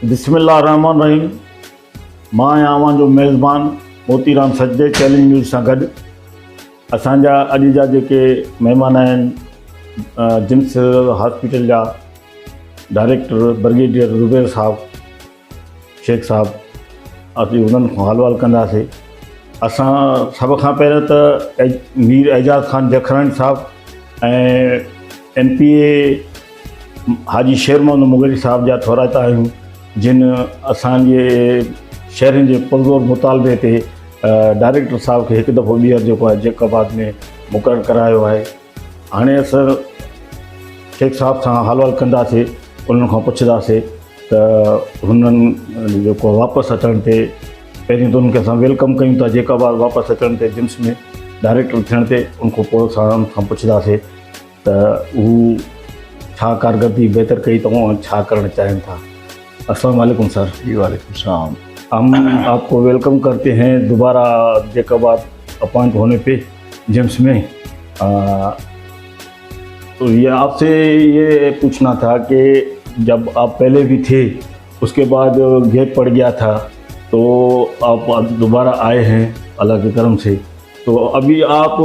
बिस्मिल्लाहिर्रहमानिर्रहीम। मां आहियां जो मेज़बान मोतीराम सजदे चैलेंज न्यूज़ सां गॾु। असांजा अॼु जा जेके महिमान आहिनि जिम्स हॉस्पिटल जा डायरेक्टर ब्रिगेडियर ज़ुबैर साहब शेख साहब, असीं उन्हनि खां हाल कंदासीं। असां सभ खां पहिरियों त मीर एजाज़ ख़ान जखरानी साहब ऐं MPA हाजी शेर मोहम्मद मुग़ली साहब जा थोराता आहियूं, जिन असांजे शहरनि जे पुरज़ोर मुतालबे ते डायरेक्टर साहब खे हिकु दफ़ो ॿीहर जेको आहे जैकबाद में मुक़ररु करायो आहे। हाणे असां शेख साहब सां हाल कंदासीं, उन्हनि खां पुछंदासीं त हुननि जेको वापसि अचण ते पहिरीं त उन्हनि खे असां वेलकम कयूं था जैकबाद वापसि अचण ते, जिम्स में डायरेक्टर थियण ते। उनखां पोइ असां उन खां पुछंदासीं त हू छा कारकर्दगी बहितर कई अथऊं, छा करणु चाहिनि था। अस्सलाम वालेकुम सर। जी वालेकुम सलाम। हम आपको वेलकम करते हैं दोबारा जैकबाद अपॉइंट होने पे जिम्स में। तो ये आपसे ये पूछना था कि जब आप पहले भी थे, उसके बाद गैप पड़ गया था, तो आप दोबारा आए हैं अल्लाह के करम से, तो अभी आप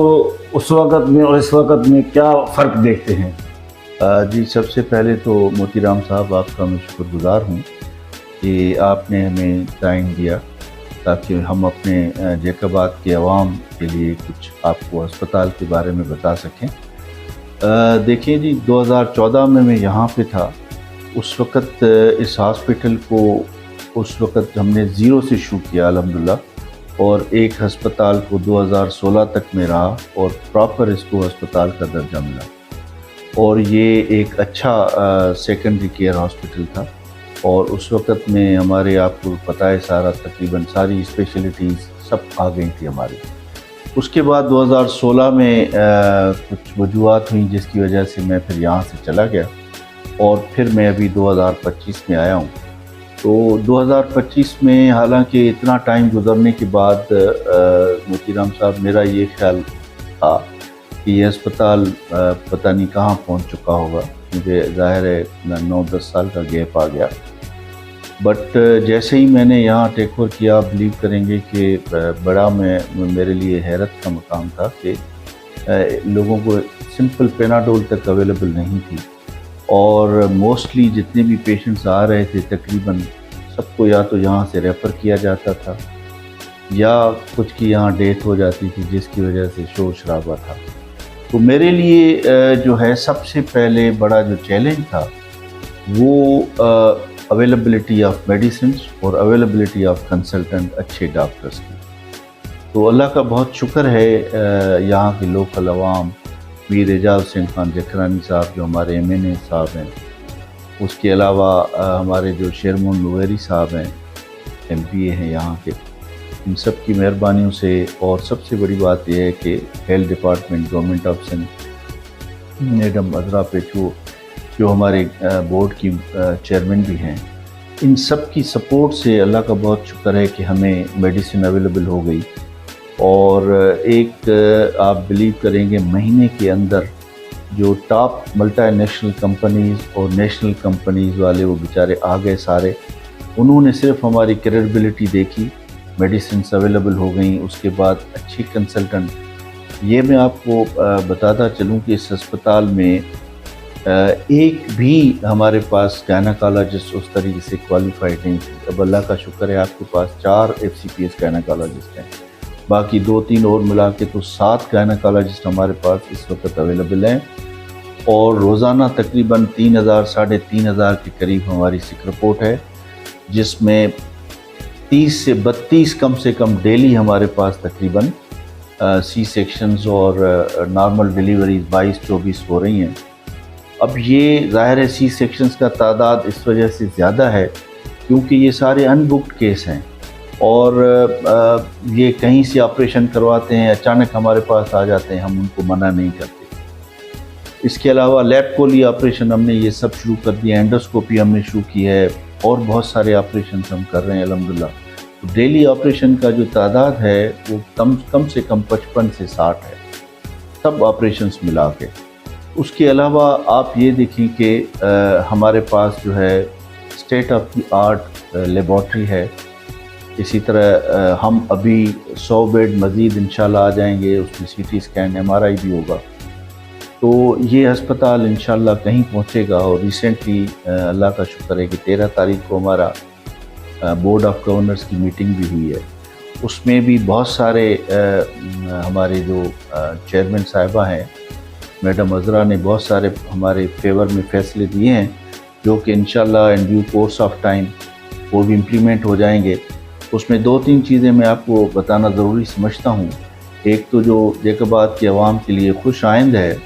उस वक़्त में और इस वक़्त में क्या फ़र्क देखते हैं? जी, सबसे पहले तो मोतीराम साहब आपका मैं शुक्रगुज़ार हूँ कि आपने हमें टाइम दिया ताकि हम अपने जैकबाद के अवाम के लिए कुछ आपको अस्पताल के बारे में बता सकें। देखिए जी, 2014 में मैं यहाँ पे था। उस वक़्त इस हॉस्पिटल को उस वक़्त हमने ज़ीरो से शुरू किया अल्हम्दुलिल्लाह, और एक हस्पताल को 2016 तक में रहा और प्रॉपर इसको अस्पताल का दर्जा मिला, और ये एक अच्छा सेकेंडरी केयर हॉस्पिटल था। और उस वक़्त में हमारे, आपको पता है, तकरीबन सारी स्पेशलिटीज़ सब आ गई थी हमारी। उसके बाद 2016 में कुछ वजूहात हुई जिसकी वजह से मैं फिर यहाँ से चला गया, और फिर मैं अभी 2025 में आया हूँ। तो 2025 में हालांकि इतना टाइम गुजरने के बाद मोतीराम साहब, मेरा ये ख्याल था कि ये अस्पताल पता नहीं कहाँ पहुँच चुका होगा। मुझे ज़ाहिर है 9-10 साल का गैप आ गया, बट जैसे ही मैंने यहाँ टेक ओवर किया, आप बिलीव करेंगे कि बड़ा मेरे लिए हैरत का मकाम था कि लोगों को सिंपल पेनाडोल तक अवेलेबल नहीं थी, और मोस्टली जितने भी पेशेंट्स आ रहे थे तकरीबन सबको या तो यहाँ से रेफ़र किया जाता था या कुछ की यहाँ डेथ हो जाती थी, जिसकी वजह से शोर शराबा था। तो मेरे लिए जो है सबसे पहले बड़ा जो चैलेंज था वो अवेलेबिलिटी ऑफ मेडिसिन और अवेलेबिलिटी ऑफ कंसल्टेंट, अच्छे डॉक्टर्स की। तो अल्लाह का बहुत शुक्र है, यहाँ के लोकल अवाम, मीर एजाज़ ख़ान जखरानी साहब जो हमारे MNA साहब हैं, उसके अलावा हमारे जो शेर मोहम्मद मुग़ली साहब हैं, MPA हैं यहाँ के, इन सब की मेहरबानियों से। और सबसे बड़ी बात यह है कि health department, government of Sindh, madam Azra Pechuho जो हमारे बोर्ड की चेयरमैन भी हैं, इन सब की सपोर्ट से अल्लाह का बहुत शुक्र है कि हमें मेडिसिन अवेलेबल हो गई। और एक आप बिलीव करेंगे, महीने के अंदर जो टॉप मल्टीनेशनल कंपनीज़ और नेशनल कंपनीज़ वाले वो बेचारे आ गए सारे। उन्होंने सिर्फ हमारी क्रेडिबिलिटी देखी, मेडिसिन अवेलेबल हो गई, उसके बाद अच्छी कंसल्टेंट। ये मैं आपको बताता चलूँ कि इस अस्पताल में एक भी हमारे पास गायनेकोलॉजिस्ट उस तरीके से क्वालिफाइड नहीं थे। अब अल्लाह का शुक्र है, आपके पास 4 FCPS गायनेकोलॉजिस्ट हैं, बाकी 2-3 और मिला के तो 7 गायनेकोलॉजिस्ट हमारे पास इस वक्त अवेलेबल हैं। और रोज़ाना तकरीबन 3,000 साढ़े 3,000 के करीब हमारी सिक रिपोर्ट है, जिसमें 30 से 32 कम से कम डेली हमारे पास तकरीबन C सेक्शंस और नॉर्मल डिलीवरीज 22-24 हो रही हैं। अब ये ज़ाहिर है C सेक्शंस का तादाद इस वजह से ज़्यादा है क्योंकि ये सारे अनबुक्ड केस हैं, और ये कहीं से ऑपरेशन करवाते हैं, अचानक हमारे पास आ जाते हैं, हम उनको मना नहीं करते। इसके अलावा लैब कोली ऑपरेशन हमने ये सब शुरू कर दिया, एंडोस्कोपी हमने शुरू की है, और बहुत सारे ऑपरेशन हम कर रहे हैं अल्हम्दुलिल्लाह। तो डेली ऑपरेशन का जो तादाद है वो कम से कम 55 से 60 है, सब ऑपरेशंस मिला के। उसके अलावा आप ये देखें कि हमारे पास जो है state of the art laboratory है। इसी तरह हम अभी 100 बेड मज़ीद इंशाल्लाह आ जाएंगे, उसमें CT स्कैन MRI भी होगा। तो ये अस्पताल इंशाल्लाह कहीं पहुंचेगा। और रिसेंटली अल्लाह का शुक्र है कि 13 तारीख को हमारा बोर्ड ऑफ गवर्नर्स की मीटिंग भी हुई है। उसमें भी बहुत सारे हमारे जो चेयरमैन साहिबा हैं, मैडम अज़रा ने बहुत सारे हमारे फेवर में फ़ैसले दिए हैं, जो कि इंशाल्लाह in due course of time वो भी इम्प्लीमेंट हो जाएंगे। उसमें 2-3 चीज़ें मैं आपको बताना ज़रूरी समझता हूँ। एक तो जो जैकबाद के अवाम के लिए खुश आइंद है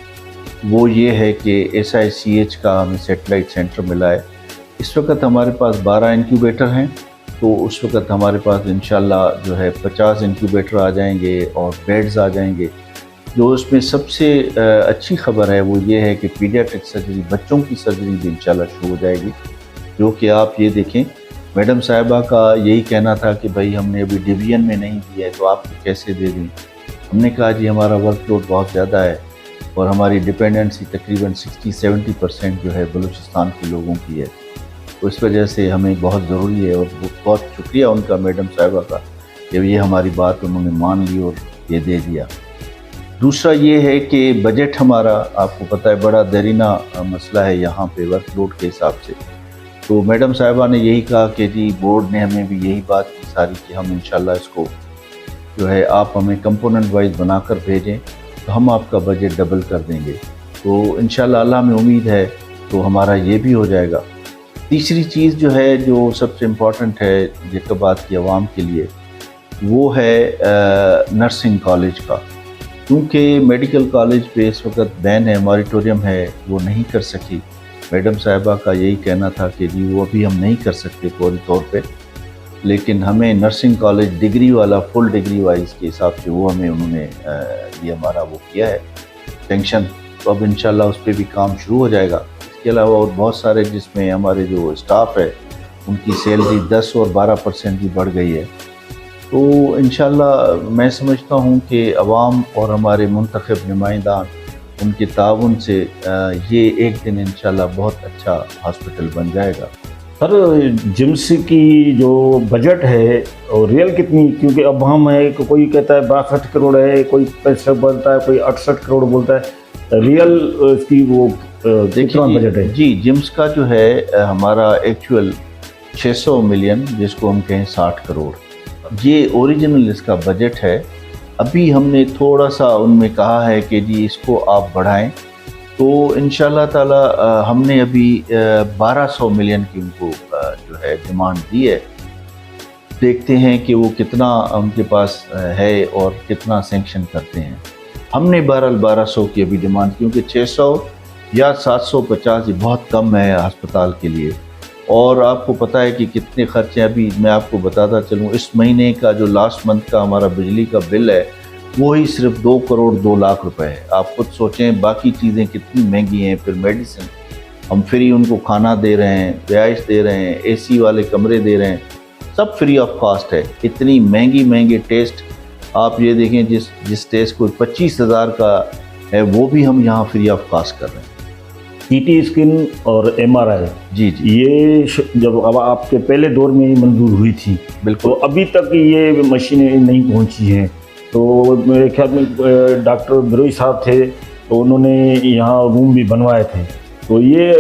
वो ये है कि SICH का हमें सेटेलाइट सेंटर मिला है। इस वक्त हमारे पास 12 इंक्यूबेटर हैं, तो उस वक्त हमारे पास इंशाल्लाह जो है 50 इंक्यूबेटर आ जाएंगे और बेड्स आ जाएंगे। जो उसमें सबसे अच्छी खबर है वो ये है कि पीडियाट्रिक सर्जरी, बच्चों की सर्जरी भी इंशाल्लाह शुरू हो जाएगी। जो कि आप ये देखें, मैडम साहिबा का यही कहना था कि भाई हमने अभी डिवीजन में नहीं दिया है तो आपको कैसे दे दें। हमने कहा जी हमारा वर्कलोड बहुत ज़्यादा है और हमारी डिपेंडेंसी तकरीबन 60-70% जो है बलूचिस्तान के लोगों की है, तो इस वजह से हमें बहुत ज़रूरी है। और बहुत शुक्रिया उनका, मैडम साहिबा का, कि ये हमारी बात उन्होंने मान ली और ये दे दिया। दूसरा ये है कि बजट हमारा, आपको पता है, बड़ा देरीना मसला है यहाँ पे वर्कलोड के हिसाब से। तो मैडम साहिबा ने यही कहा कि जी बोर्ड ने हमें भी यही बात की सारी कि हम इंशाल्लाह इसको जो है आप हमें कंपोनेंट वाइज बनाकर भेजें तो हम आपका बजट डबल कर देंगे। तो इंशाल्लाह अल्लाह में उम्मीद है तो हमारा ये भी हो जाएगा। तीसरी चीज़ जो है, जो सबसे इम्पॉर्टेंट है जैकबाद की आवाम के लिए, वो है नर्सिंग कॉलेज का। क्योंकि मेडिकल कॉलेज पे इस वक्त बैन है, मॉरिटोरियम है, वो नहीं कर सकी। मैडम साहिबा का यही कहना था कि जी वो अभी हम नहीं कर सकते फौरी तौर पे, लेकिन हमें नर्सिंग कॉलेज डिग्री वाला, फुल डिग्री वाइज के हिसाब से वो हमें उन्होंने ये हमारा वो किया है टेंशन। तो अब इंशाल्लाह उस पर भी काम शुरू हो जाएगा। इसके अलावा और बहुत सारे जिसमें हमारे जो स्टाफ है उनकी सैलरी 10 और 12% भी बढ़ गई है। तो इंशाल्लाह मैं समझता हूँ कि अवाम और हमारे मुंतखब नुमाइंदान, उनके ताउन से ये एक दिन इंशाल्लाह बहुत अच्छा हॉस्पिटल बन जाएगा। सर, जिम्स की जो बजट है और रियल कितनी, क्योंकि अब हम है कि कोई कहता है 62 करोड़ है, कोई 65 बोलता है, कोई 68 करोड़ बोलता है, रियल इसकी वो कितना बजट है? जी, जिम्स का जो है हमारा एक्चुअल 600 मिलियन, जिसको हम कहें 60 करोड़, ये ओरिजिनल इसका बजट है। अभी हमने थोड़ा सा उनमें कहा है कि जी इसको आप बढ़ाएं, तो इंशाल्लाह ताला हमने अभी 1200 मिलियन की उनको जो है डिमांड दी है। देखते हैं कि वो कितना उनके पास है और कितना सेंक्शन करते हैं। हमने बहरहाल 1200 की अभी डिमांड, क्योंकि 600 या 750 बहुत कम है अस्पताल के लिए। और आपको पता है कि कितने खर्चे, अभी मैं आपको बताता चलूँ, इस महीने का जो लास्ट मंथ का हमारा बिजली का बिल है वो ही सिर्फ 2 करोड़ 2 लाख रुपए है। आप खुद सोचें बाकी चीज़ें कितनी महंगी हैं। फिर मेडिसिन हम फ्री उनको खाना दे रहे हैं, रिहाइश दे रहे हैं, AC वाले कमरे दे रहे हैं, सब फ्री ऑफ कॉस्ट है। इतनी महंगे टेस्ट आप ये देखें, जिस टेस्ट को 25,000 का है वो भी हम यहाँ फ्री ऑफ कॉस्ट कर रहे हैं। CT स्कैन और MRI, जी, ये जब अब आपके पहले दौर में ही मंजूर हुई थी, बिल्कुल, तो अभी तक ये मशीनें नहीं पहुंची हैं। तो मेरे ख्याल में डॉक्टर बिरोई साहब थे, तो उन्होंने यहाँ रूम भी बनवाए थे। तो ये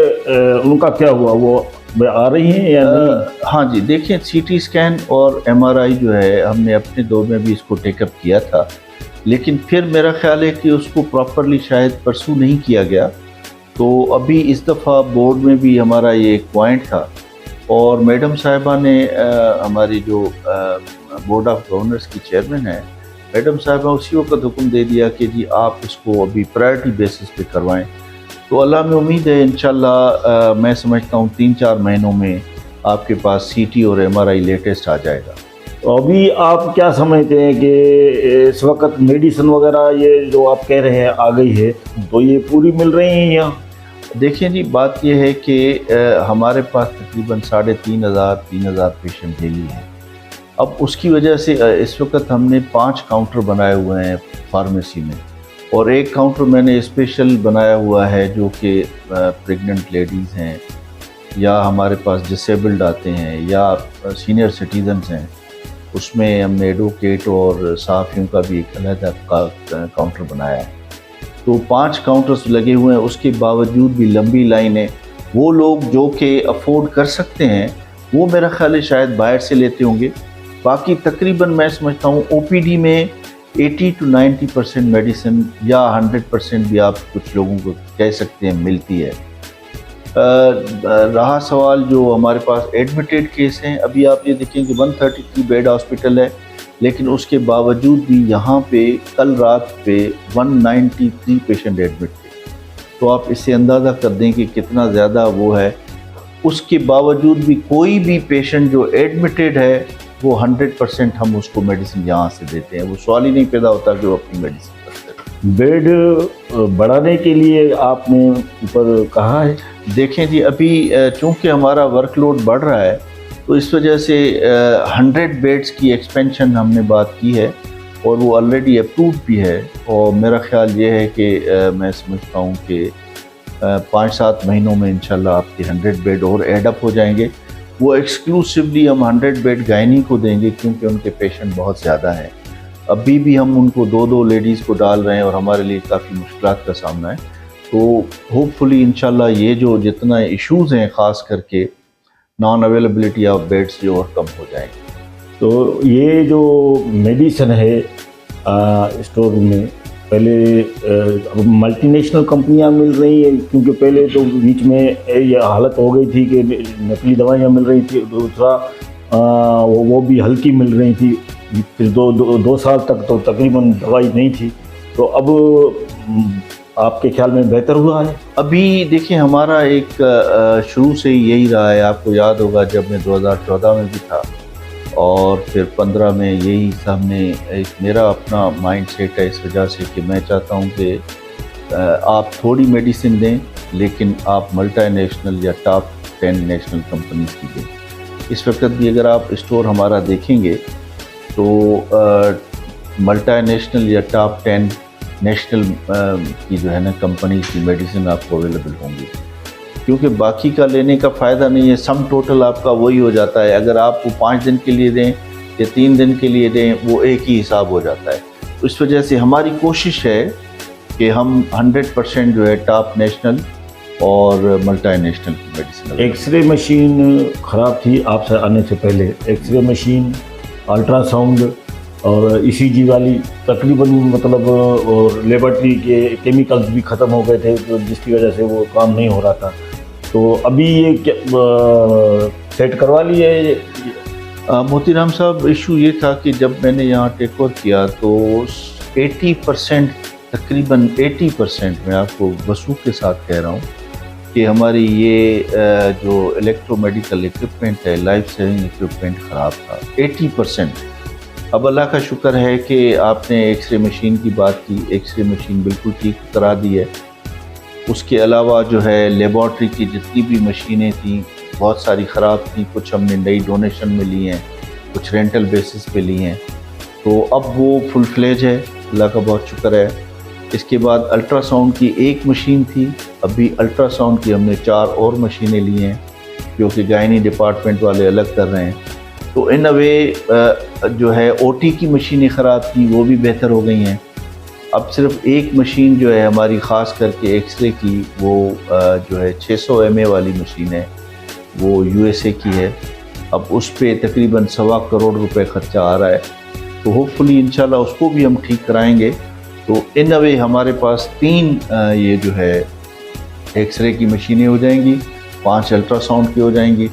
उनका क्या हुआ, वो आ रही हैं या नहीं? हाँ जी, देखिए CT स्कैन और MRI जो है हमने अपने दौर में भी इसको टेकअप किया था, लेकिन फिर मेरा ख्याल है कि उसको प्रॉपरली शायद परसू नहीं किया गया। तो अभी इस दफ़ा बोर्ड में भी हमारा ये एक पॉइंट था और मैडम साहिबा ने हमारी जो बोर्ड ऑफ गवर्नर्स की चेयरमैन है, मैडम साहिबा उसी वक्त हुक्म दे दिया कि जी आप इसको अभी प्रायोरिटी बेसिस पे करवाएं। तो अल्लाह में उम्मीद है इंशाल्लाह मैं समझता हूँ 3-4 महीनों में आपके पास CT और MRI लेटेस्ट आ जाएगा। तो अभी आप क्या समझते हैं कि इस वक्त मेडिसिन वगैरह ये जो आप कह रहे हैं आ गई है, तो ये पूरी मिल रही हैं यहाँ? देखिए जी, बात ये है कि हमारे पास तकरीबन 3,500 पेशेंट डेली हैं। अब उसकी वजह से इस वक्त हमने 5 काउंटर बनाए हुए हैं फार्मेसी में, और एक काउंटर मैंने स्पेशल बनाया हुआ है जो कि प्रेग्नेंट लेडीज़ हैं یا ہمارے پاس ڈسیبلڈ آتے ہیں یا سینئر سٹیزنز ہیں، اس میں ہم نے ایڈوکیٹ اور صحافیوں کا بھی ایک علیحدہ کاؤنٹر بنایا ہے۔ تو 5 کاؤنٹرز لگے ہوئے ہیں، اس کے باوجود بھی لمبی لائن ہے۔ وہ لوگ جو کہ افورڈ کر سکتے ہیں وہ میرا خیال ہے شاید باہر سے لیتے ہوں گے، باقی تقریباً میں سمجھتا ہوں او پی ڈی میں 80 to 90% میڈیسن یا 100% بھی آپ کچھ لوگوں کو کہہ سکتے ہیں ملتی ہے۔ رہا سوال جو ہمارے پاس ایڈمیٹڈ کیس ہیں، ابھی آپ یہ دیکھیں کہ 133 بیڈ ہاسپٹل ہے، لیکن اس کے باوجود بھی یہاں پہ کل رات پہ 193 پیشنٹ ایڈمٹ تھے۔ تو آپ اس سے اندازہ کر دیں کہ کتنا زیادہ وہ ہے۔ اس کے باوجود بھی کوئی بھی پیشنٹ جو ایڈمیٹڈ ہے وہ 100% ہم اس کو میڈیسن یہاں سے دیتے ہیں، وہ سوال ہی نہیں پیدا ہوتا کہ وہ اپنی میڈیسن کرتے ہیں۔ بیڈ بڑھانے کے لیے آپ نے اوپر کہا ہے؟ دیکھیں جی، ابھی چونکہ ہمارا ورک لوڈ بڑھ رہا ہے تو اس وجہ سے 100 بیڈز کی ایکسپینشن ہم نے بات کی ہے اور وہ آلریڈی اپرووڈ بھی ہے، اور میرا خیال یہ ہے کہ میں سمجھتا ہوں کہ 5-7 مہینوں میں انشاءاللہ آپ کے 100 بیڈ اور ایڈ اپ ہو جائیں گے۔ وہ ایکسکلوسیولی ہم 100 بیڈ گائنی کو دیں گے کیونکہ ان کے پیشنٹ بہت زیادہ ہیں۔ ابھی بھی ہم ان کو 2 لیڈیز کو ڈال رہے ہیں اور ہمارے لیے کافی مشکلات کا سامنا ہے۔ تو ہوپ فلی انشاءاللہ یہ جو جتنا ایشوز ہیں خاص کر کے نان اویلیبلٹی آف بیڈس جو اور کم ہو جائیں گے۔ تو یہ جو میڈیسن ہے اسٹور روم میں، پہلے ملٹی نیشنل کمپنیاں مل رہی ہیں، کیونکہ پہلے تو بیچ میں یہ حالت ہو گئی تھی کہ نقلی دوائیاں مل رہی تھی، دوسرا وہ بھی ہلکی مل رہی تھی، پھر 2 سال تک تو تقریباً دوائی نہیں تھی۔ تو اب آپ کے خیال میں بہتر ہوا ہے؟ ابھی دیکھیں ہمارا ایک شروع سے ہی یہی رہا ہے، آپ کو یاد ہوگا جب میں 2014 میں بھی تھا اور پھر 15 میں یہی سب نے ایک میرا اپنا مائنڈ سیٹ ہے اس وجہ سے کہ میں چاہتا ہوں کہ آپ تھوڑی میڈیسن دیں لیکن آپ ملٹی نیشنل یا ٹاپ 10 نیشنل کمپنیز کی دیں۔ اس وقت بھی اگر آپ اسٹور ہمارا دیکھیں گے تو ملٹی نیشنل یا ٹاپ 10 نیشنل کی جو ہے نا کمپنیز کی میڈیسن آپ کو اویلیبل ہوں گی، کیونکہ باقی کا لینے کا فائدہ نہیں ہے، سم ٹوٹل آپ کا وہی ہو جاتا ہے۔ اگر آپ کو 5 دن کے لیے دیں یا 3 دن کے لیے دیں وہ ایک ہی حساب ہو جاتا ہے۔ اس وجہ سے ہماری کوشش ہے کہ ہم 100% جو ہے ٹاپ نیشنل اور ملٹی نیشنل کی میڈیسن۔ ایکس رے مشین خراب تھی آپ سے آنے سے پہلے، X ray machine, ultra sound اور ای سی جی والی تقریباً مطلب، اور لیبارٹری کے کیمیکلز بھی ختم ہو گئے تھے جس کی وجہ سے وہ کام نہیں ہو رہا تھا۔ تو ابھی یہ سیٹ کروا لی ہے؟ موتی رام صاحب، ایشو یہ تھا کہ جب میں نے یہاں ٹیک اوور کیا تو 80% تقریباً 80% میں آپ کو وثوق کے ساتھ کہہ رہا ہوں کہ ہماری یہ جو الیکٹرو میڈیکل اکوپمنٹ ہے، لائف سیونگ اکوپمنٹ خراب تھا 80%۔ اب اللہ کا شکر ہے کہ آپ نے ایکس رے مشین کی بات کی، ایکس رے مشین بالکل ٹھیک کرا دی ہے۔ اس کے علاوہ جو ہے لیبارٹری کی جتنی بھی مشینیں تھیں بہت ساری خراب تھیں، کچھ ہم نے نئی ڈونیشن میں لی ہیں، کچھ رینٹل بیسس پہ لی ہیں، تو اب وہ فل فلیج ہے، اللہ کا بہت شکر ہے۔ اس کے بعد الٹرا ساؤنڈ کی 1 مشین تھی، ابھی الٹرا ساؤنڈ کی ہم نے 4 اور مشینیں لی ہیں جو کہ گائنی ڈپارٹمنٹ والے الگ کر رہے ہیں۔ تو ان اے وے جو ہے او ٹی کی مشینیں خراب تھیں وہ بھی بہتر ہو گئی ہیں۔ اب صرف 1 مشین جو ہے ہماری خاص کر کے ایکس رے کی، وہ جو ہے 600 ایم اے والی مشین ہے، وہ یو ایس اے کی ہے۔ اب اس پہ تقریباً 1.25 کروڑ روپے خرچہ آ رہا ہے، تو ہوپ فلی انشاءاللہ اس کو بھی ہم ٹھیک کرائیں گے۔ تو ان اے وے ہمارے پاس 3 یہ جو ہے ایکس رے کی مشینیں ہو جائیں گی، 5 الٹرا ساؤنڈ کی ہو جائیں گی،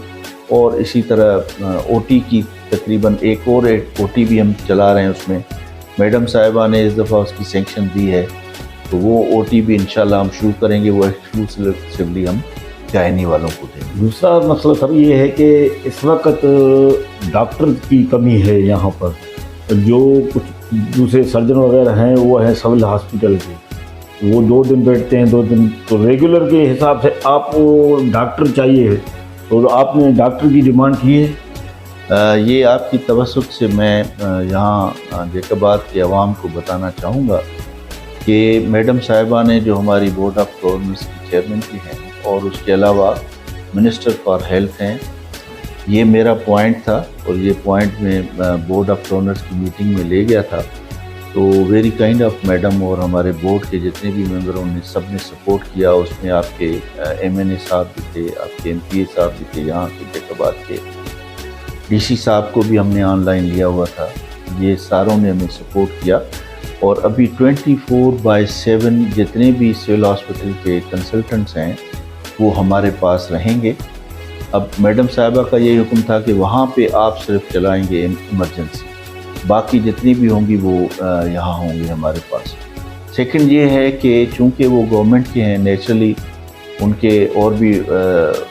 اور اسی طرح او ٹی کی تقریباً ایک او ٹی بھی ہم چلا رہے ہیں۔ اس میں میڈم صاحبہ نے اس دفعہ اس کی سینکشن دی ہے، تو وہ او ٹی بھی انشاءاللہ ہم شروع کریں گے، وہ ایکسکلوسیولی ہم گائنی والوں کو دیں گے۔ دوسرا مسئلہ سر یہ ہے کہ اس وقت ڈاکٹر کی کمی ہے یہاں پر، جو کچھ دوسرے سرجن وغیرہ ہیں وہ ہیں سول ہاسپٹل کے، وہ 2 دن بیٹھتے ہیں 2 دن، تو ریگولر کے حساب سے آپ کو ڈاکٹر چاہیے ہے، تو آپ نے ڈاکٹر کی ڈیمانڈ کی ہے؟ یہ آپ کی توسط سے میں یہاں جیکبات کے عوام کو بتانا چاہوں گا کہ میڈم صاحبہ نے جو ہماری بورڈ آف گورننس کی چیئرمین کی ہیں، اور اس کے علاوہ मिनिस्टर फॉर हेल्थ हैं। ये मेरा पॉइंट था और ये पॉइंट में बोर्ड ऑफ डोनर्स की मीटिंग में ले गया था। तो वेरी काइंड ऑफ मैडम और हमारे बोर्ड के जितने भी मेंबरों ने सब ने सपोर्ट किया। उसमें आपके MNA साहब भी थे, आपके MPA साहब भी थे, यहाँ के जैकबाद के DC साहब को भी हमने ऑनलाइन लिया हुआ था। ये सारों ने हमें सपोर्ट किया और अभी 24/7 जितने भी सिविल हॉस्पिटल के कंसल्टेंट्स हैं वो हमारे पास रहेंगे। अब मैडम साहिबा का यही हुक्म था कि वहाँ पे आप सिर्फ चलाएंगे इमरजेंसी, बाकी जितनी भी होंगी वो यहाँ होंगे हमारे पास। सेकंड ये है कि चूँकि वो गवर्नमेंट के हैं, नेचुरली उनके और भी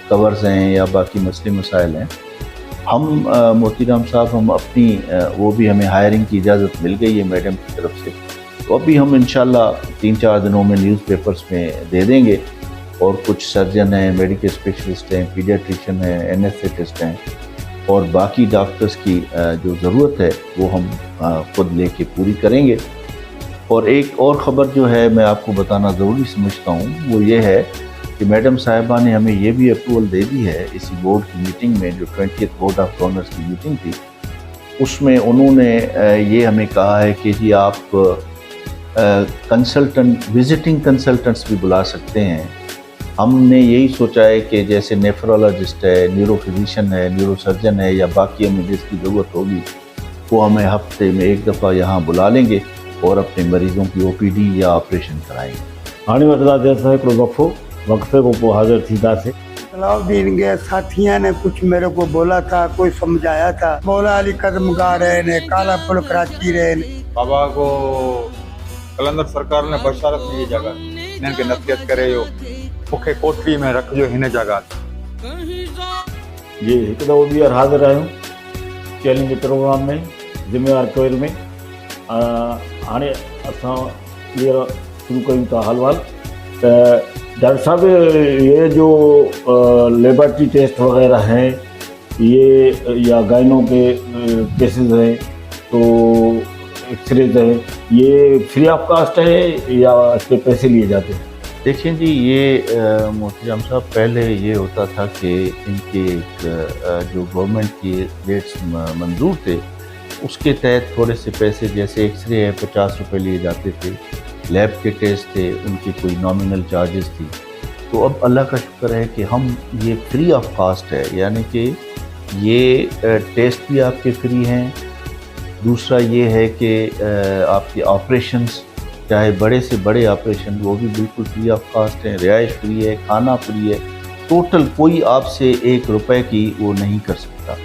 कवर्स हैं या बाकी मसले मसाइल हैं। हम मोतीराम साहब हम अपनी वो भी हमें हायरिंग की इजाज़त मिल गई है मैडम की तरफ से, तो अभी हम इंशाल्लाह 3-4 दिनों में न्यूज़पेपर्स में दे देंगे। और कुछ सर्जन हैं, मेडिकल स्पेशलिस्ट हैं, पीडियाट्रिशियन हैं, एनेस्थेटिस्ट हैं और बाकी डॉक्टर्स की जो ज़रूरत है वो हम खुद लेके पूरी करेंगे। और एक और ख़बर जो है मैं आपको बताना ज़रूरी समझता हूँ वो ये है कि मैडम साहिबा ने हमें ये भी अप्रूवल दे दी है इसी बोर्ड की मीटिंग में, जो 20th बोर्ड ऑफ डोनर्स की मीटिंग थी, उसमें उन्होंने ये हमें कहा है कि जी आप कंसल्टेंट, विजिटिंग कंसल्टेंट्स भी बुला सकते हैं। हमने यही सोचा है कि जैसे नेफ्रोलॉजिस्ट है, न्यूरोफिजिशियन है, न्यूरोसर्जन है या बाकी हमें जिसकी ज़रूरत होगी वो हमें हफ्ते में एक दफ़ा यहाँ बुला लेंगे और अपने मरीज़ों की OPD या ऑपरेशन कराएंगे। हाणे वठंदासीं असां हिकिड़ो वक़्फ़े खां पोइ हाज़िर थींदासीं। सलाउद्दीन के साथियों ने कुछ मेरे को बोला था, कोई समझाया था। मौला अली कदमगाह रहे ने, काला पुल कराची रहे ने। बाबा को कलंदर सरकार ने बशारत में ये जगह इन्हनि खे नसीहत करे हो मूंखे कोठरी में रखिजो हिन जगह ये हिकु दफ़ो ॿीहर हाज़िर आहियूं चैलेंज प्रोग्राम में, ज़िम्मेवार कोयल में। हाणे असां ॿीहर शुरू कयूं था हलवाल। डॉक्टर साहब ये जो लेबोरेटरी टेस्ट वगैरह हैं ये या गाइनों के केसेस हैं तो एक्सरेज है, ये फ्री ऑफ कास्ट है या इसके पैसे लिए जाते हैं? देखिए जी, ये मोतीराम साहब पहले ये होता था कि इनके जो गवर्नमेंट के रेट्स मंजूर थे उसके तहत थोड़े से पैसे, जैसे एक्सरे है 50 रुपये लिए जाते थे, लैब के टेस्ट थे उनकी कोई नॉमिनल चार्जेस थी। तो अब अल्लाह का शुक्र है कि हम ये फ्री ऑफ कास्ट है, यानी कि ये टेस्ट भी आपके फ्री हैं। दूसरा ये है कि आपके ऑपरेशंस, चाहे बड़े से बड़े ऑपरेशन, वो भी बिल्कुल फ्री ऑफ कास्ट हैं। रिहाइश फ्री है, खाना फ्री है, टोटल कोई आपसे 1 रुपए की वो नहीं कर सकता।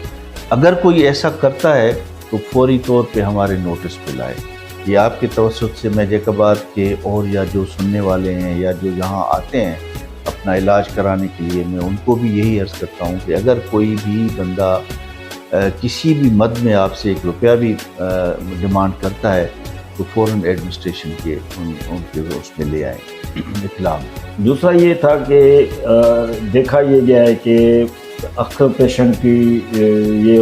अगर कोई ऐसा करता है तो फौरी तौर पे हमारे नोटिस पे लाए। ये आपके तवज्जुह से मैं जैकबाद के और या जो सुनने वाले हैं या जो यहाँ आते हैं अपना इलाज कराने के लिए, मैं उनको भी यही अर्ज़ करता हूँ कि अगर कोई भी बंदा किसी भी मद में आपसे 1 रुपया भी डिमांड करता है तो फ़ौरन एडमिनिस्ट्रेशन के उनके उसमें ले आए इत्तला। दूसरा ये था कि देखा ये गया है कि अक्सर पेशेंट की ये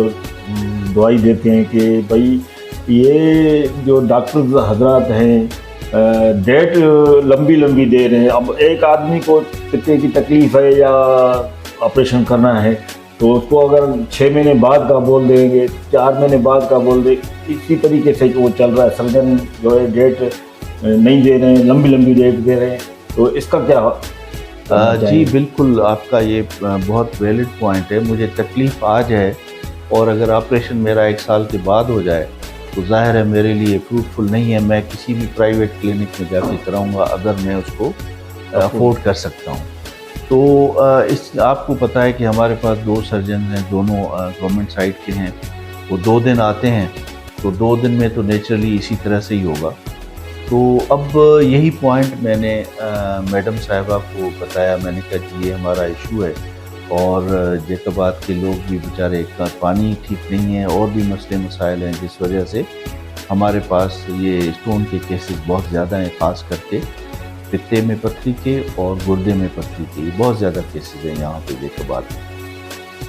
दवाई देते हैं कि भाई ये जो डॉक्टर हजरात हैं डेट लंबी लंबी दे रहे हैं। अब एक आदमी को पित्ते की तकलीफ़ है या ऑपरेशन करना है तो उसको अगर 6 महीने बाद का बोल देंगे, 4 महीने बाद का बोल दे, इसी तरीके से वो चल रहा है। सर्जन जो है डेट नहीं दे रहे हैं, लंबी लंबी डेट दे रहे हैं, तो इसका क्या? जी बिल्कुल, आपका ये बहुत वैलिड पॉइंट है। मुझे तकलीफ़ आज है और अगर ऑपरेशन मेरा 1 साल के बाद हो जाए तो ज़ाहिर है मेरे लिए फ्रूटफुल नहीं है। मैं किसी भी प्राइवेट क्लिनिक में जाके कराऊंगा अगर मैं उसको अफोर्ड कर सकता हूँ। तो इस आपको पता है कि हमारे पास 2 सर्जन हैं, दोनों गवर्नमेंट साइड के हैं। वो 2 दिन आते हैं तो 2 दिन में तो नेचुरली इसी तरह से ही होगा। तो अब यही पॉइंट मैंने मैडम साहिबा को बताया। मैंने कहा कि ये हमारा इशू है और जैकबाद के लोग भी बेचारे का पानी ठीक नहीं है और भी मसले मसाइल हैं जिस वजह से हमारे पास ये स्टोन के केसेस बहुत ज़्यादा हैं, ख़ास करके पित्ते में पथरी के और गुर्दे में पथरी के बहुत ज़्यादा केसेस हैं यहाँ पे जैकबाद।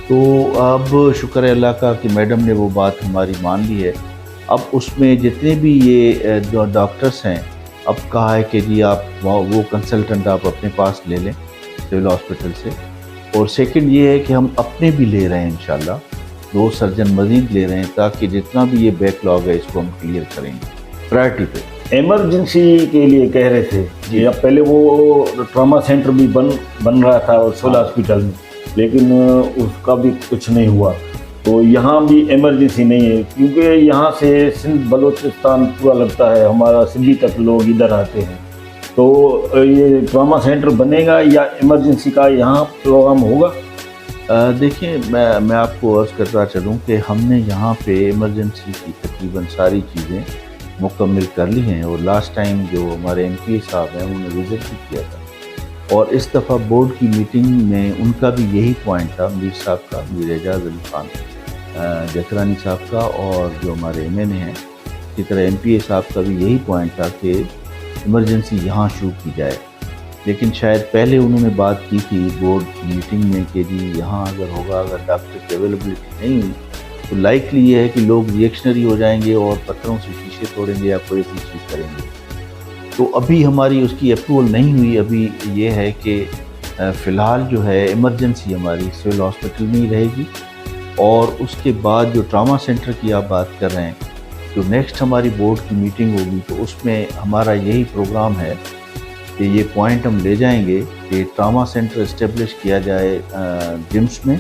तो अब शुक्र है अल्लाह का कि मैडम ने वो बात हमारी मान ली है। अब उसमें जितने भी ये जो डॉक्टर्स हैं, अब कहा है कि जी आप वो कंसल्टेंट आप अपने पास ले लें सिविल हॉस्पिटल से اور سیکنڈ یہ ہے کہ ہم اپنے بھی لے رہے ہیں انشاءاللہ 2 سرجن مزید لے رہے ہیں تاکہ جتنا بھی یہ بیک لاگ ہے اس کو ہم کلیئر کریں گے پرائرٹی پہ. ایمرجنسی کے لیے کہہ رہے تھے جی، اب پہلے وہ ٹراما سینٹر بھی بن رہا تھا اور سول ہاسپٹل میں، لیکن اس کا بھی کچھ نہیں ہوا. تو یہاں بھی ایمرجنسی نہیں ہے کیونکہ یہاں سے سندھ بلوچستان پورا لگتا ہے، ہمارا سندھی تک لوگ ادھر آتے ہیں. تو یہ ٹراما سینٹر بنے گا یا ایمرجنسی کا یہاں پروگرام ہوگا؟ دیکھیں میں آپ کو عرض کرتا چلوں کہ ہم نے یہاں پہ ایمرجنسی کی تقریباً ساری چیزیں مکمل کر لی ہیں، اور لاسٹ ٹائم جو ہمارے ایم پی صاحب ہیں انہوں نے وزٹ بھی کیا تھا، اور اس دفعہ بورڈ کی میٹنگ میں ان کا بھی یہی پوائنٹ تھا، میر صاحب کا، میر اعجاز علی خان جکرانی صاحب کا، اور جو ہمارے ایم این اے ہیں اسی طرح ایم پی اے صاحب کا بھی یہی پوائنٹ تھا کہ ایمرجنسی یہاں شروع کی جائے. لیکن شاید پہلے انہوں نے بات کی تھی بورڈ کی میٹنگ میں کہ جی یہاں اگر ہوگا، اگر ڈاکٹر کی اویلیبلٹی نہیں ہوئی تو لائکلی یہ ہے کہ لوگ ریئیکشنری ہو جائیں گے اور پتھروں سے شیشے توڑیں گے یا کوئی ایسی چیز کریں گے. تو ابھی ہماری اس کی اپروول نہیں ہوئی. ابھی یہ ہے کہ فی الحال جو ہے ایمرجنسی ہماری سول ہاسپٹل میں ہی رہے گی، اور اس کے بعد جو ٹراما سینٹر کی آپ بات کر رہے ہیں، جو نیکسٹ ہماری بورڈ کی میٹنگ ہوگی تو اس میں ہمارا یہی پروگرام ہے کہ یہ پوائنٹ ہم لے جائیں گے کہ ٹراما سینٹر اسٹیبلش کیا جائے جمس میں،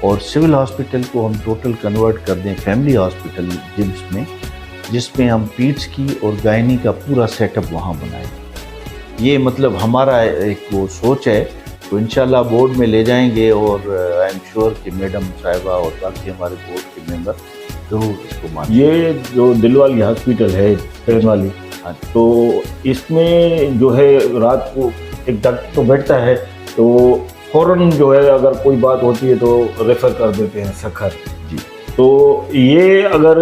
اور سول ہاسپٹل کو ہم ٹوٹل کنورٹ کر دیں فیملی ہاسپٹل جمس میں، جس میں ہم پیٹس کی اور گائنی کا پورا سیٹ اپ وہاں بنائیں. یہ مطلب ہمارا ایک وہ سوچ ہے. تو انشاءاللہ بورڈ میں لے جائیں گے، اور آئی ایم شیور کہ میڈم صاحبہ اور باقی ہمارے بورڈ کے ممبر ضرور اس کو مانیں. یہ جو دل والی ہاسپٹل ہے ٹرین والی، تو اس میں جو ہے رات کو ایک ڈاکٹر تو بیٹھتا ہے تو فوراً جو ہے اگر کوئی بات ہوتی ہے تو ریفر کر دیتے ہیں سکھر. جی. تو یہ اگر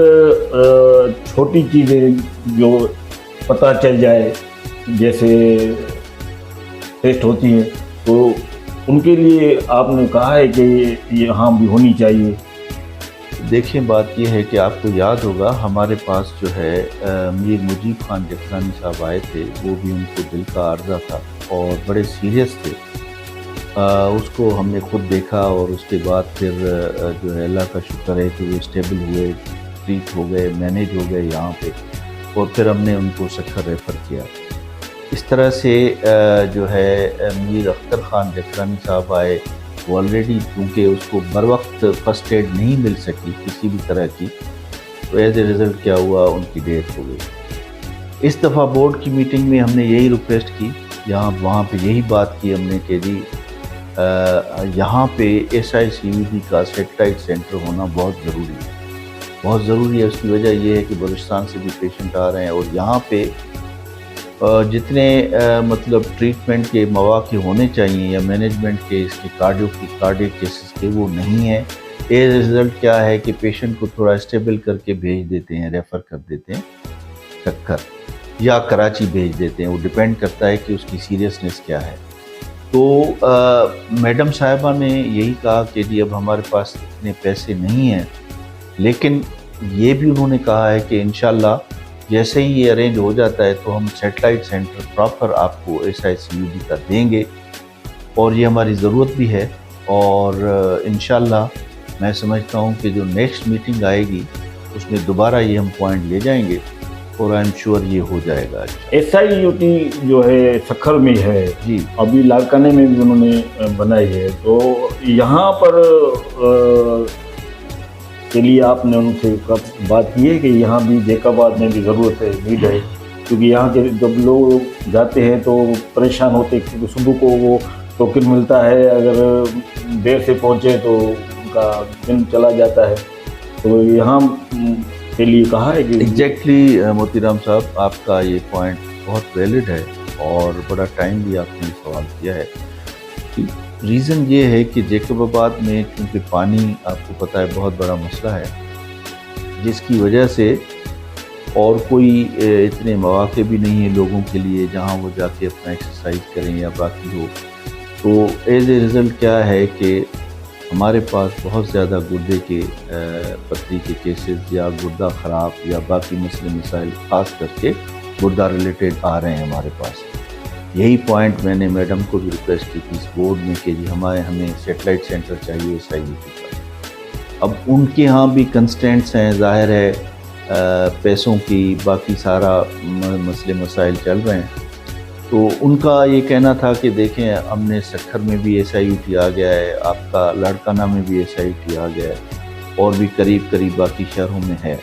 چھوٹی چیزیں جو پتہ چل جائے جیسے ٹیسٹ ہوتی ہیں تو ان کے لیے آپ نے کہا ہے کہ یہاں بھی ہونی چاہیے. دیکھیں بات یہ ہے کہ آپ کو یاد ہوگا ہمارے پاس جو ہے میر مجیب خان جکرانی صاحب آئے تھے، وہ بھی ان کو دل کا عارضہ تھا اور بڑے سیریس تھے. اس کو ہم نے خود دیکھا، اور اس کے بعد پھر جو ہے اللہ کا شکر ہے کہ وہ اسٹیبل ہوئے، ٹھیک ہو گئے، مینیج ہو گئے یہاں پہ، اور پھر ہم نے ان کو سکھر ریفر کیا. اس طرح سے جو ہے میر اختر خان جکرانی صاحب آئے، وہ آلریڈی کیونکہ اس کو بر وقت فرسٹ ایڈ نہیں مل سکی کسی بھی طرح کی، تو ایز اے رزلٹ کیا ہوا، ان کی ڈیتھ ہو گئی. اس دفعہ بورڈ کی میٹنگ میں ہم نے یہی ریکویسٹ کی، وہاں پہ یہی بات کی ہم نے کہ جی یہاں پہ S I C U D کا سیٹلائٹ سینٹر ہونا بہت ضروری ہے، بہت ضروری ہے. اس کی وجہ یہ ہے کہ بلوچستان سے بھی پیشنٹ آ رہے ہیں، اور یہاں پہ جتنے مطلب ٹریٹمنٹ کے مواقع ہونے چاہیے یا مینجمنٹ کے اس کے کارڈیک کیسز کے، وہ نہیں ہیں. ایز رزلٹ کیا ہے کہ پیشنٹ کو تھوڑا اسٹیبل کر کے بھیج دیتے ہیں، ریفر کر دیتے ہیں سکھر یا کراچی بھیج دیتے ہیں، وہ ڈپینڈ کرتا ہے کہ اس کی سیریسنس کیا ہے. تو میڈم صاحبہ نے یہی کہا کہ جی اب ہمارے پاس اتنے پیسے نہیں ہیں، لیکن یہ بھی انہوں نے کہا ہے کہ انشاءاللہ جیسے ہی یہ ارینج ہو جاتا ہے تو ہم سیٹلائٹ سینٹر پراپر آپ کو S I C U D کا دیں گے، اور یہ ہماری ضرورت بھی ہے. اور انشاءاللہ میں سمجھتا ہوں کہ جو نیکسٹ میٹنگ آئے گی اس میں دوبارہ یہ ہم پوائنٹ لے جائیں گے، اور آئی ایم شیور یہ ہو جائے گا. ایس آئی یو ٹی جو ہے سکھر میں ہے جی، ابھی لاڑکانے میں بھی انہوں نے بنائی ہے، تو یہاں پر کے لیے آپ نے ان سے بات کی ہے کہ یہاں بھی جیکاباد میں بھی ضرورت ہے، نیڈ ہے، کیونکہ یہاں کے جب لوگ جاتے ہیں تو پریشان ہوتے ہیں کیونکہ صبح کو وہ ٹوکن ملتا ہے، اگر دیر سے پہنچے تو ان کا دن چلا جاتا ہے. تو یہاں کے لیے کہا ہے کہ ایگزیکٹلی موتی رام صاحب آپ کا یہ پوائنٹ بہت ویلڈ ہے، اور بڑا ٹائم بھی آپ نے سوال کیا ہے. ریزن یہ ہے کہ جیکب آباد میں کیونکہ پانی آپ کو پتہ ہے بہت بڑا مسئلہ ہے، جس کی وجہ سے اور کوئی اتنے مواقع بھی نہیں ہیں لوگوں کے لیے جہاں وہ جا کے اپنا ایکسرسائز کریں یا باقی ہو. تو ایز اے رزلٹ کیا ہے کہ ہمارے پاس بہت زیادہ گردے کے پتھری کے کیسز یا گردہ خراب یا باقی مسئلے مسائل خاص کر کے گردہ ریلیٹڈ آ رہے ہیں ہمارے پاس. यही पॉइंट मैंने मैडम को भी रिक्वेस्ट की थी इस बोर्ड में कि जी हमें सेटेलाइट सेंटर चाहिए SIUT का। अब उनके यहाँ भी कंस्टेंट्स हैं, ज़ाहिर है पैसों की, बाकी सारा मसले मसाइल चल रहे हैं। तो उनका ये कहना था कि देखें हमने सक्खर में भी SIUT आ गया है, आपका लाड़काना में भी SIUT आ गया है, और भी करीब बाकी शहरों में है।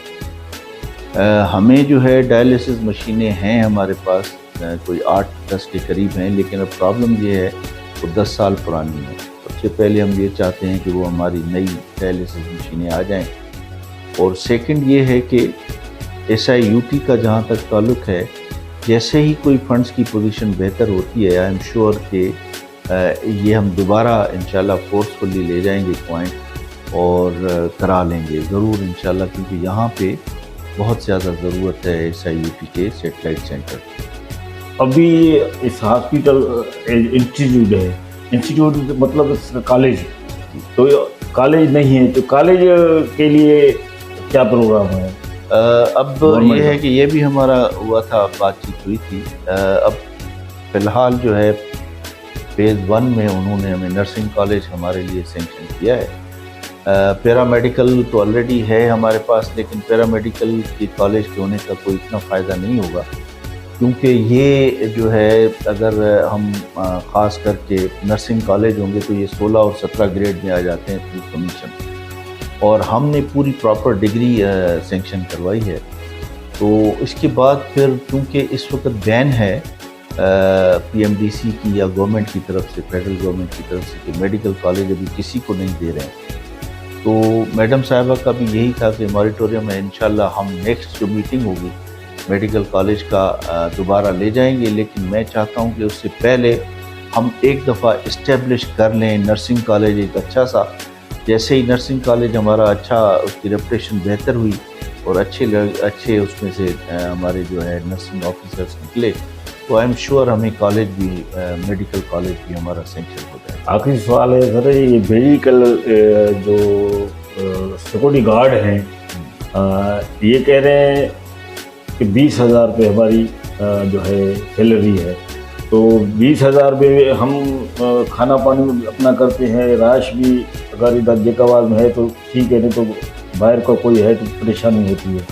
हमें जो है डायलिसिस मशीनें हैं हमारे पास, कोई 8-10 के करीब हैं, लेकिन अब प्रॉब्लम ये है वो 10 साल पुरानी है। सबसे पहले हम ये चाहते हैं कि वो हमारी नई डायलिसिस मशीनें आ जाएं, और सेकंड ये है कि SIUT का जहाँ तक ताल्लुक़ है, जैसे ही कोई फंड्स की पोजीशन बेहतर होती है, आई एम श्योर कि ये हम दोबारा इंशाल्लाह फोर्सफुली ले जाएंगे पॉइंट और करा लेंगे ज़रूर इंशाल्लाह, क्योंकि यहाँ पे बहुत ज़्यादा ज़रूरत है SIUT के सेटेलाइट सेंटर। अभी इस हॉस्पिटल इंस्टीट्यूट है, इंस्टीट्यूट मतलब कॉलेज, तो कॉलेज नहीं है, तो कॉलेज के लिए क्या प्रोग्राम है? अब ये है कि ये भी हमारा हुआ था, बातचीत हुई थी। अब फ़िलहाल जो है फेज़ 1 में उन्होंने हमें नर्सिंग कॉलेज हमारे लिए सेंक्शन किया है। पैरामेडिकल तो ऑलरेडी है हमारे पास, लेकिन पैरामेडिकल की कॉलेज के होने का कोई इतना फ़ायदा नहीं होगा, क्योंकि ये जो है अगर हम ख़ास करके नर्सिंग कॉलेज होंगे तो ये 16 और 17 ग्रेड में आ जाते हैं थ्रू कमीशन, और हमने पूरी प्रॉपर डिग्री सेंक्शन करवाई है। तो इसके बाद फिर क्योंकि इस वक्त बैन है PMDC की या गवर्नमेंट की तरफ से, फेडरल गवर्नमेंट की तरफ से, कि मेडिकल कॉलेज अभी किसी को नहीं दे रहे हैं, तो मैडम साहिबा का भी यही था कि मॉरिटोरियम में इंशाल्लाह हम नेक्स्ट जो मीटिंग होगी मेडिकल कॉलेज का दोबारा ले जाएंगे। लेकिन मैं चाहता हूं कि उससे पहले हम एक दफ़ा इस्टेब्लिश कर लें नर्सिंग कॉलेज एक अच्छा सा। जैसे ही नर्सिंग कॉलेज हमारा अच्छा, उसकी रेपुटेशन बेहतर हुई और अच्छे उसमें से हमारे जो है नर्सिंग ऑफिसर्स निकले, तो आई एम श्योर हमें कॉलेज भी, मेडिकल कॉलेज भी हमारा सेंक्शन हो जाएगा। आखिरी सवाल है सर, ये मेडिकल जो सिक्योरिटी गार्ड हैं, ये कह रहे हैं कि 20,000 रुपये हमारी जो है सैलरी है, तो 20,000 रुपये हम खाना पानी अपना करते हैं, राश भी अगर इधर जेकाबाद में है तो ठीक है, नहीं तो बाहर का कोई है तो परेशानी होती है।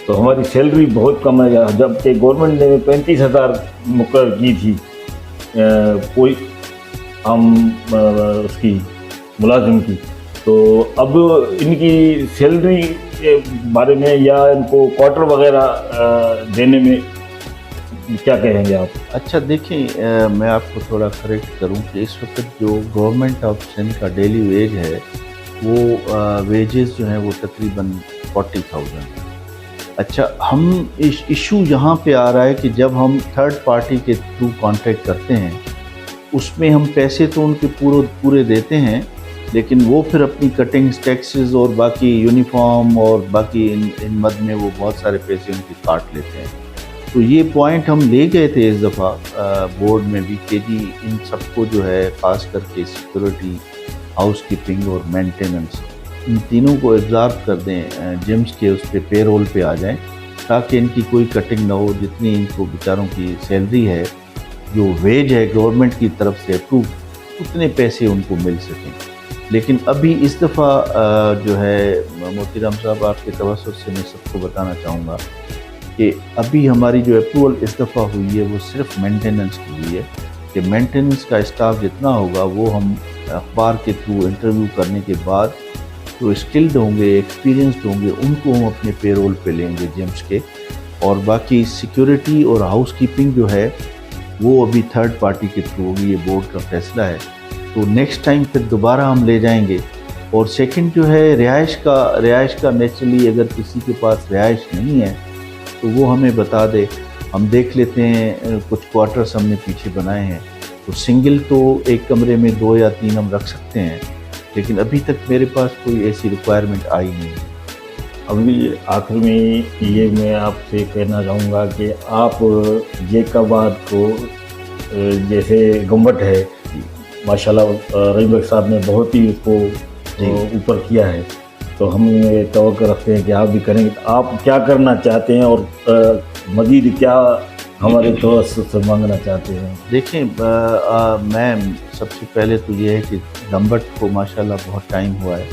तो हमारी सैलरी बहुत कम है, जबकि गवर्नमेंट ने 35,000 मुकर्रर की थी कोई हम उसकी मुलाजिम की। तो अब इनकी सैलरी के बारे में या इनको क्वार्टर वगैरह देने में क्या कहेंगे आप? अच्छा देखिए, मैं आपको थोड़ा करेक्ट करूं कि इस वक्त जो गवर्नमेंट ऑफ सिंध का डेली वेज है वो वेजेस जो हैं वो तकरीबन 40,000 है। अच्छा, हम इस इशू यहाँ पे आ रहा है कि जब हम थर्ड पार्टी के थ्रू कॉन्ट्रैक्ट करते हैं, उसमें हम पैसे तो उनके पूरे देते हैं, लेकिन वो फिर अपनी कटिंग्स, टैक्सेस और बाकी यूनिफॉर्म और बाकी इन मद में वो बहुत सारे पैसे उनके काट लेते हैं। तो ये पॉइंट हम ले गए थे इस दफ़ा बोर्ड में भी कि जी इन सबको जो है ख़ास करके सिक्योरिटी, हाउस कीपिंग और मेंटेनेंस, इन तीनों को एब्जॉर्ब कर दें, जिम्स के उस पर पेरोल पे आ जाएं, ताकि इनकी कोई कटिंग ना हो। जितनी इनको बेचारों की सैलरी है, जो वेज है गवर्नमेंट की तरफ से अप्रूव, उतने पैसे उनको मिल सकें। लेकिन अभी इस दफ़ा जो है मोतीराम साहब, आपके तवज्जुह से मैं सबको बताना चाहूँगा कि अभी हमारी जो अप्रूवल इस दफ़ा हुई है वो सिर्फ मेंटेनेंस की हुई है, कि मेंटेनेंस का स्टाफ जितना होगा वो हम अखबार के थ्रू इंटरव्यू करने के बाद जो स्किल्ड होंगे, एक्सपीरियंस्ड होंगे, उनको हम अपने पेरोल पे लेंगे जिम्स के, और बाकी सिक्योरिटी और हाउस कीपिंग जो है वो अभी थर्ड पार्टी के थ्रू होगी, ये बोर्ड का फैसला है। तो नेक्स्ट टाइम फिर दोबारा हम ले जाएंगे। और सेकंड जो है रिहाइश का नेचुरली अगर किसी के पास रिहाइश नहीं है तो वो हमें बता दे, हम देख लेते हैं। कुछ क्वार्टर्स हमने पीछे बनाए हैं, तो सिंगल तो एक कमरे में 2 या 3 हम रख सकते हैं, लेकिन अभी तक मेरे पास कोई ऐसी रिक्वायरमेंट आई नहीं। अभी आखिर में ये मैं आपसे कहना चाहूँगा कि आप जेकाबाद को जैसे गम्बट है, माशाल्लाह रईबक साहब ने बहुत ही उसको ऊपर किया है, तो हम तवक्को रखते हैं कि आप भी करेंगे। तो आप क्या करना चाहते हैं और मज़ीद क्या हमारे दोस्त से मांगना चाहते हैं? देखें, मैं सबसे पहले तो ये है कि दम्बट को माशाल्लाह बहुत टाइम हुआ है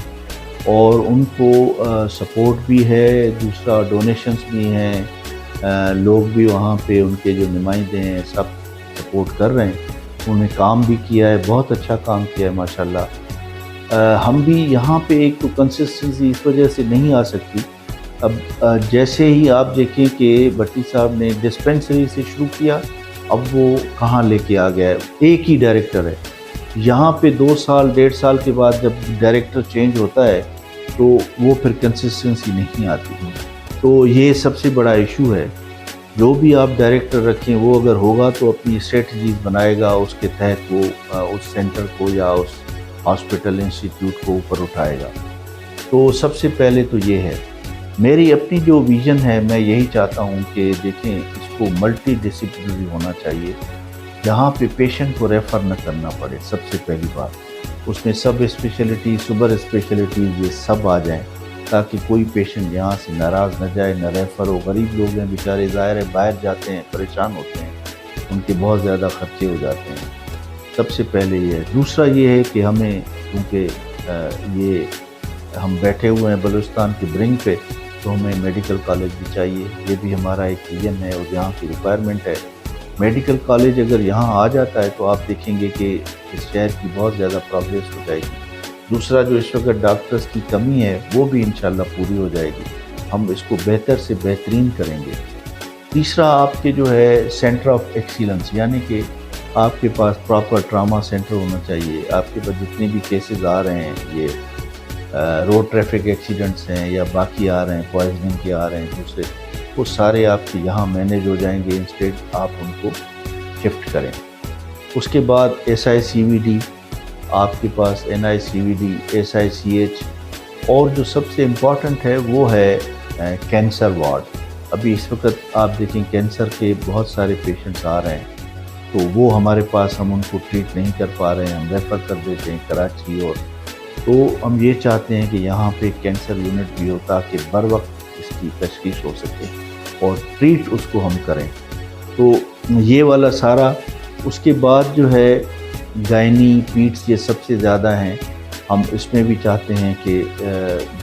और उनको सपोर्ट भी है, दूसरा डोनेशंस भी हैं, लोग भी वहाँ पे उनके जो नुमाइंदे हैं सब सपोर्ट कर रहे हैं। उन्होंने काम भी किया है, बहुत अच्छा काम किया है माशाल्लाह। हम भी यहाँ पे एक तो कंसिस्टेंसी इस वजह से नहीं आ सकती। अब जैसे ही आप देखें कि भट्टी साहब ने डिस्पेंसरी से शुरू किया, अब वो कहाँ लेके आ गया है। एक ही डायरेक्टर है, यहाँ पे 2 साल 1.5 साल के बाद जब डायरेक्टर चेंज होता है तो वो फिर कंसिस्टेंसी नहीं आती। तो ये सबसे बड़ा इशू है। जो भी आप डायरेक्टर रखें वो अगर होगा तो अपनी स्ट्रेटजीज बनाएगा, उसके तहत वो उस सेंटर को या उस हॉस्पिटल इंस्टीट्यूट को ऊपर उठाएगा। तो सबसे पहले तो ये है। मेरी अपनी जो विज़न है, मैं यही चाहता हूँ कि देखें इसको मल्टी डिसिप्लिनरी होना चाहिए, जहाँ पे पेशेंट को रेफ़र न करना पड़े। सबसे पहली बात उसमें सब स्पेशलिटी, सुपर स्पेशलिटीज़ ये सब आ जाएं, ताकि कोई पेशेंट यहाँ से नाराज़ न जाए, न रेफ़र हो। गरीब लोग हैं बेचारे, ज़ाहिर है बाहर जाते हैं, परेशान होते हैं, उनके बहुत ज़्यादा खर्चे हो जाते हैं। सबसे पहले ये है। दूसरा ये है कि हमें, क्योंकि ये हम बैठे हुए हैं बलूचिस्तान के ब्रिंग पे, तो हमें मेडिकल कॉलेज भी चाहिए। ये भी हमारा एक विजन है और यहाँ की रिक्वायरमेंट है। मेडिकल कॉलेज अगर यहाँ आ जाता है तो आप देखेंगे कि इस शहर की बहुत ज़्यादा प्रोग्रेस हो जाएगी। दूसरा, जो इस वक्त डॉक्टर्स की कमी है वो भी इंशाल्लाह पूरी हो जाएगी। हम इसको बेहतर से बेहतरीन करेंगे। तीसरा, आपके जो है सेंटर ऑफ एक्सीलेंस, यानी कि आपके पास प्रॉपर ट्रामा सेंटर होना चाहिए। आपके पास जितने भी केसेस आ रहे हैं, ये रोड ट्रैफिक एक्सीडेंट्स हैं या बाकी आ रहे हैं, पॉइजनिंग के आ रहे हैं दूसरे, वो सारे आपके यहाँ मैनेज हो जाएंगे। इंस्टेड आप उनको शिफ्ट करें। उसके बाद SICVD, आपके पास NICVD, SICH, और जो सबसे इम्पॉर्टेंट है वो है कैंसर वार्ड। अभी इस वक्त आप देखें कैंसर के बहुत सारे पेशेंट्स आ रहे हैं, तो वो हमारे पास, हम उनको ट्रीट नहीं कर पा रहे हैं, हम रेफ़र कर देते हैं कराची। और तो हम ये चाहते हैं कि यहाँ पे कैंसर यूनिट भी हो, ताकि बर वक्त इसकी तशख़ीस हो सके और ट्रीट उसको हम करें। तो ये वाला सारा। उसके बाद जो है गायनी, पीट्स, ये सबसे ज़्यादा हैं। हम इसमें भी चाहते हैं कि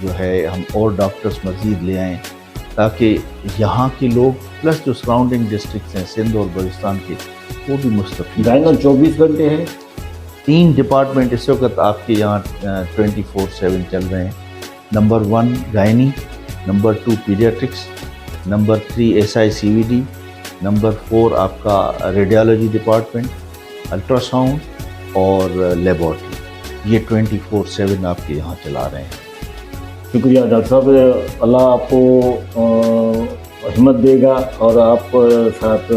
जो है हम और डॉक्टर्स मज़ीद ले आएँ, ताकि यहाँ के लोग प्लस जो सराउंडिंग डिस्ट्रिक्ट्स हैं सिंध और बलूचिस्तान के, वो भी मुस्तफ़ीद। गायनो 24 घंटे हैं। 3 डिपार्टमेंट इस वक्त आपके यहाँ 24/7 चल रहे हैं। Number 1 gynae, number 2 paediatrics, number 3 SICVD, number 4 आपका रेडियोलॉजी डिपार्टमेंट, अल्ट्रासाउंड और लेबॉर्ट्री। ये 24/7 आपके यहाँ चला रहे हैं। शुक्रिया डॉक्टर साहब, अल्लाह आपको हिम्मत देगा और आप साथ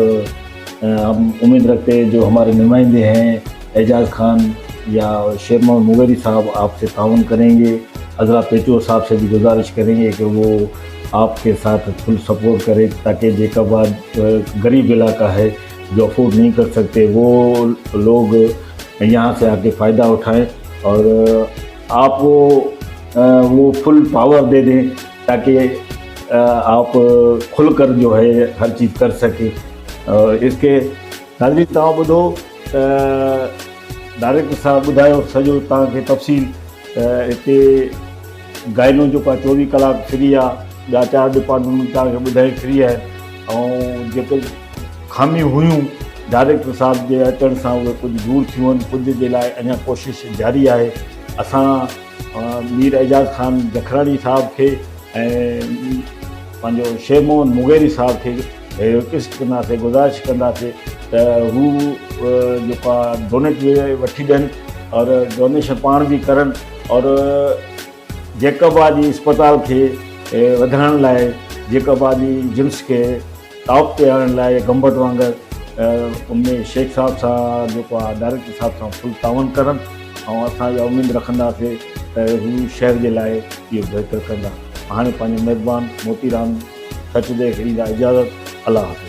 हम उम्मीद रखते हैं जो हमारे नुमाइंदे हैं एजाज़ खान या शेर मोहम्मद मुगेरी साहब आपसे ताउन करेंगे। हज़रा पेचो साहब से भी गुजारिश करेंगे कि वो आपके साथ फुल सपोर्ट करें, ताकि जेकाबाद गरीब इलाका है, जो अफोर्ड नहीं कर सकते, वो लोग यहाँ से आके फ़ायदा उठाएं और आप वो फुल पावर दे दें, ताकि आप खुलकर जो है हर चीज़ कर सकें। इसके नाज़रीन, तव्हां ॿुधो डायरेक्टर साहब ॿुधायो सॼो तव्हांखे तफ़सील। हिते गायनो जो 24 कलाक फ्री आहे, ॿिया 4 डिपार्टमेंट तव्हांखे ॿुधाए फ्री आहे। ऐं जेके खामियूं हुयूं डायरेक्टर साहब जे अचण सां उहे कुझु दूर थियूं आहिनि, कुझु जे लाइ अञा कोशिशि जारी आहे। असां मीर एजाज़ खान जखरानी साहब खे ऐं पंहिंजो शेर मोहम्मद मुगेरी साहब खे रिक्वेस्ट कंदासीं, गुज़ारिश कंदासीं त हू जेको आहे डोनेट वठी ॾियनि और डोनेशन पाण बि करनि और जेकाबादी अस्पताल खे वधाइण लाइ, जेकाबादी जिम्स खे टॉप ते आणण लाइ गंबत वांगुरु उनमें शेख साहब सां जेको आहे डायरेक्टर साहब सां फुल ताउन करनि। ऐं असां इहा उमेदु रखंदासीं त हू शहर जे लाइ इहो बहितर कंदा। हाणे पंहिंजो मेज़बान मोतीराम सचदेव खे ॾींदा इजाज़त। अल्लाह हाफ़िज़।